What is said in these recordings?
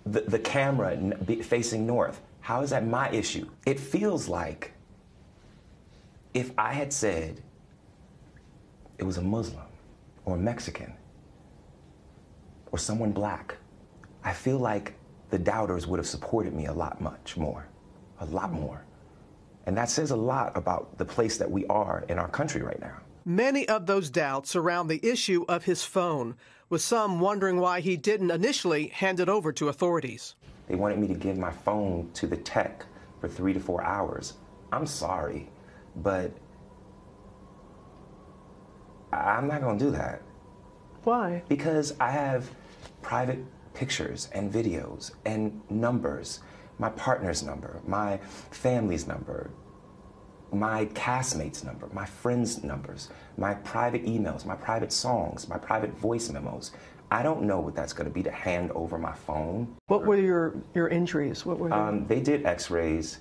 the camera facing north. How is that my issue? It feels like if I had said it was a Muslim or a Mexican or someone black, I feel like the doubters would have supported me a lot more. And that says a lot about the place that we are in our country right now. Many of those doubts surround the issue of his phone, with some wondering why he didn't initially hand it over to authorities. They wanted me to give my phone to the tech for 3 to 4 hours. I'm sorry, but I'm not gonna do that. Why? Because I have private pictures and videos and numbers, my partner's number, my family's number, my castmates' number, my friends' numbers, my private emails, my private songs, my private voice memos. I don't know what that's going to be to hand over my phone. What were your injuries? What were they did x-rays.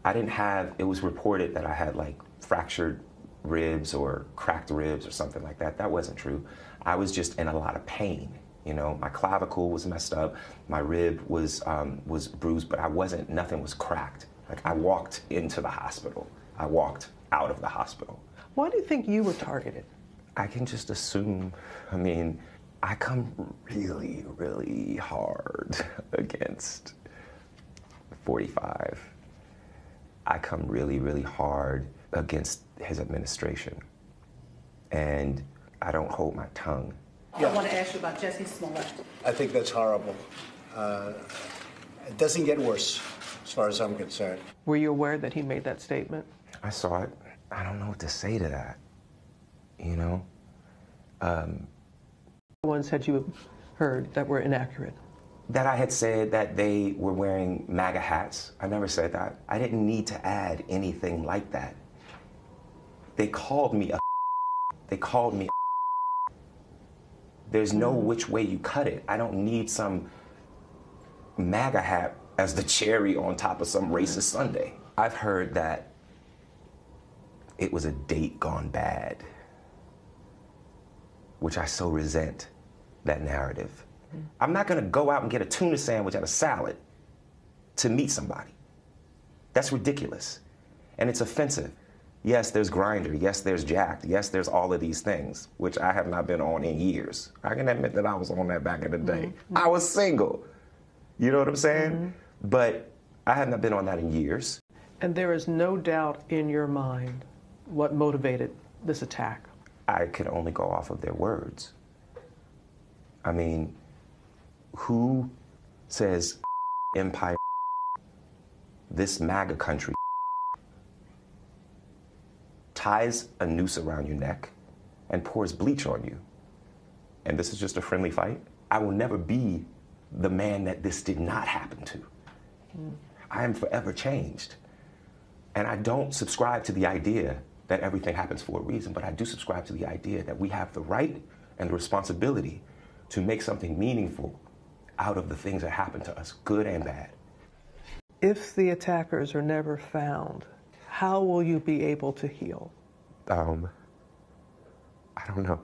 I didn't have, it was reported that I had like fractured ribs or cracked ribs or something like that. That wasn't true. I was just in a lot of pain. You know, my clavicle was messed up, my rib was bruised, but nothing was cracked. Like I walked into the hospital. I walked out of the hospital. Why do you think you were targeted? I can just assume, I mean, I come really, really hard against 45. I come really, really hard against his administration. And I don't hold my tongue. I want to ask you about Jessie Smallette. I think that's horrible. It doesn't get worse, as far as I'm concerned. Were you aware that he made that statement? I saw it. I don't know what to say to that, you know? Ones had you heard that were inaccurate? That I had said that they were wearing MAGA hats. I never said that. I didn't need to add anything like that. They called me a They called me a There's no which way you cut it. I don't need some MAGA hat as the cherry on top of some racist sundae. I've heard that it was a date gone bad, which I so resent that narrative. I'm not gonna go out and get a tuna sandwich and a salad to meet somebody. That's ridiculous, and it's offensive. Yes, there's Grindr, yes, there's Jacked, yes, there's all of these things, which I have not been on in years. I can admit that I was on that back in the day. I was single, you know what I'm saying? But I have not been on that in years. And there is no doubt in your mind what motivated this attack? I could only go off of their words. I mean, who says empire, this MAGA country, ties a noose around your neck and pours bleach on you, and this is just a friendly fight? I will never be the man that this did not happen to. I am forever changed. And I don't subscribe to the idea that everything happens for a reason, but I do subscribe to the idea that we have the right and the responsibility to make something meaningful out of the things that happen to us, good and bad. If the attackers are never found, how will you be able to heal? I don't know.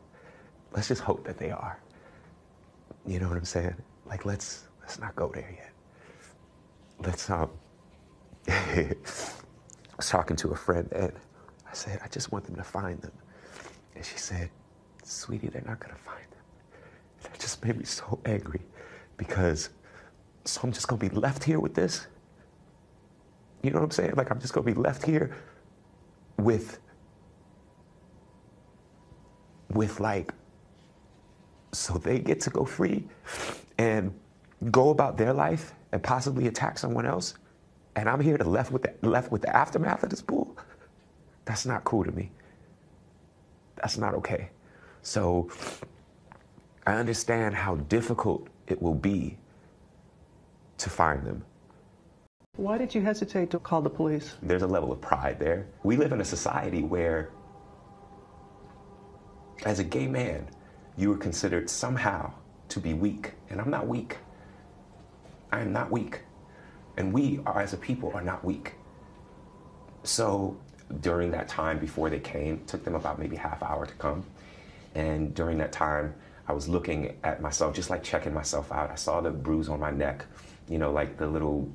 Let's just hope that they are. You know what I'm saying? Like, let's not go there yet. Let's, I was talking to a friend and I said, I just want them to find them. And she said, sweetie, they're not gonna find them. That just made me so angry because, so I'm just gonna be left here with this? You know what I'm saying? Like, I'm just gonna be left here with like, so they get to go free and go about their life and possibly attack someone else, and I'm here to left with the aftermath of this bull? That's not cool to me. That's not okay. So I understand how difficult it will be to find them. Why did you hesitate to call the police? There's a level of pride there. We live in a society where, as a gay man, you are considered somehow to be weak, and I'm not weak. I am not weak. And we are, as a people, are not weak. So during that time before they came, it took them about maybe half hour to come. And during that time, I was looking at myself, just like checking myself out. I saw the bruise on my neck. you know, like the little,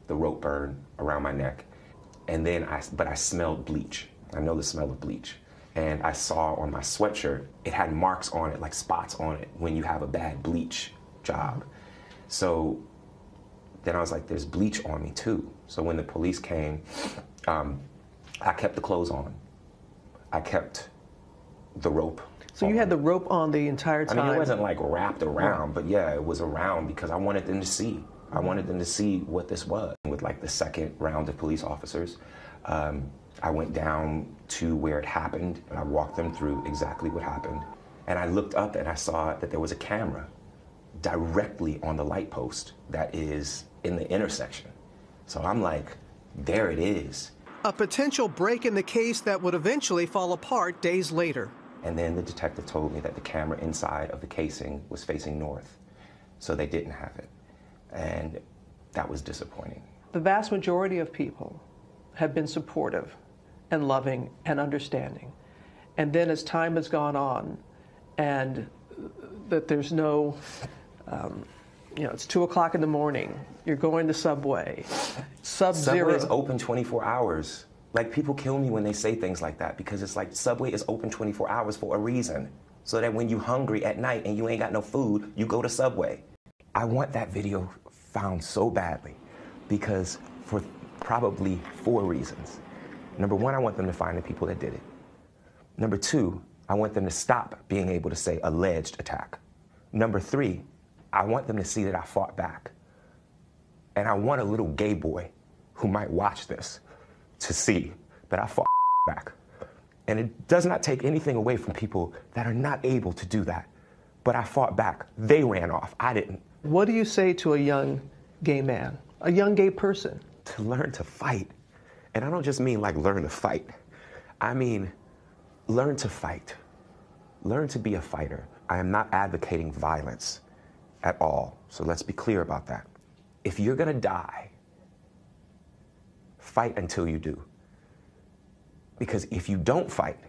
the rope burn around my neck. And then I smelled bleach. I know the smell of bleach. And I saw on my sweatshirt, it had marks on it, like spots on it, when you have a bad bleach job. So then I was like, there's bleach on me too. So when the police came, I kept the clothes on. I kept the rope. So you had the rope on the entire time? I mean, it wasn't like wrapped around, but yeah, it was around because I wanted them to see. I wanted them to see what this was. With like the second round of police officers, I went down to where it happened and I walked them through exactly what happened. And I looked up and I saw that there was a camera directly on the light post that is in the intersection. So I'm like, there it is. A potential break in the case that would eventually fall apart days later. And then the detective told me that the camera inside of the casing was facing north, so they didn't have it. And that was disappointing. The vast majority of people have been supportive and loving and understanding. And then as time has gone on and that there's no, you know, it's 2 o'clock in the morning, you're going to Subway, Sub-Zero. Subway is open 24 hours. Like, people kill me when they say things like that because it's like Subway is open 24 hours for a reason. So that when you're hungry at night and you ain't got no food, you go to Subway. I want that video found so badly because for probably 4 reasons. Number 1, I want them to find the people that did it. Number 2, I want them to stop being able to say alleged attack. Number 3, I want them to see that I fought back. And I want a little gay boy who might watch this to see that I fought back. And it does not take anything away from people that are not able to do that. But I fought back. They ran off. I didn't. What do you say to a young gay man, a young gay person? To learn to fight. And I don't just mean like learn to fight. I mean, learn to fight. Learn to be a fighter. I am not advocating violence at all. So let's be clear about that. If you're gonna die, fight until you do. Because if you don't fight,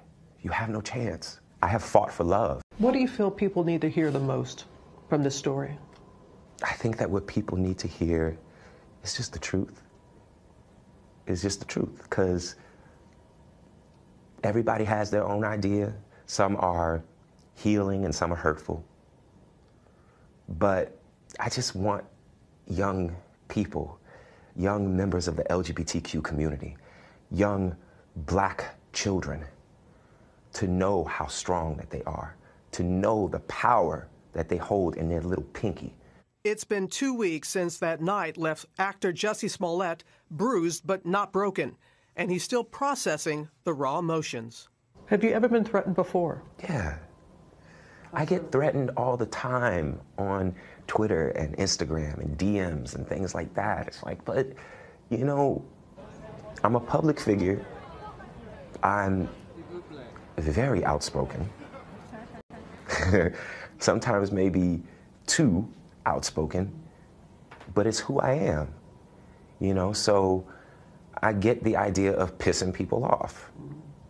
you have no chance. I have fought for love. What do you feel people need to hear the most from this story? I think that what people need to hear is just the truth. It's just the truth, because everybody has their own idea. Some are healing and some are hurtful. But I just want young people, young members of the LGBTQ community, young Black children to know how strong that they are, to know the power that they hold in their little pinky. It's been 2 weeks since that night left actor Jessie Smallette bruised but not broken, and he's still processing the raw emotions. Have you ever been threatened before? Yeah. I get threatened all the time on Twitter and Instagram and DMs and things like that. It's like, but, you know, I'm a public figure. I'm very outspoken. Sometimes maybe too outspoken, but it's who I am, you know? So I get the idea of pissing people off,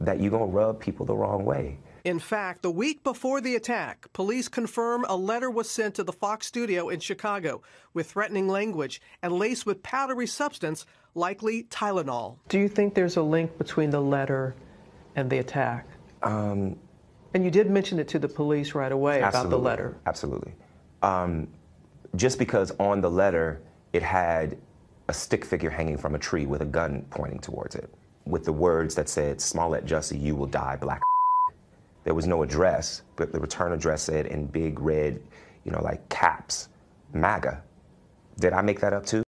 that you're gonna rub people the wrong way. In fact, the week before the attack, police confirm a letter was sent to the Fox studio in Chicago with threatening language and laced with powdery substance, likely Tylenol. Do you think there's a link between the letter and the attack? And you did mention it to the police right away about the letter. Absolutely. Just because on the letter it had a stick figure hanging from a tree with a gun pointing towards it, with the words that said, "Smallette Jussie, you will die, Black." There was no address, but the return address said in big red, you know, like caps, MAGA. Did I make that up too?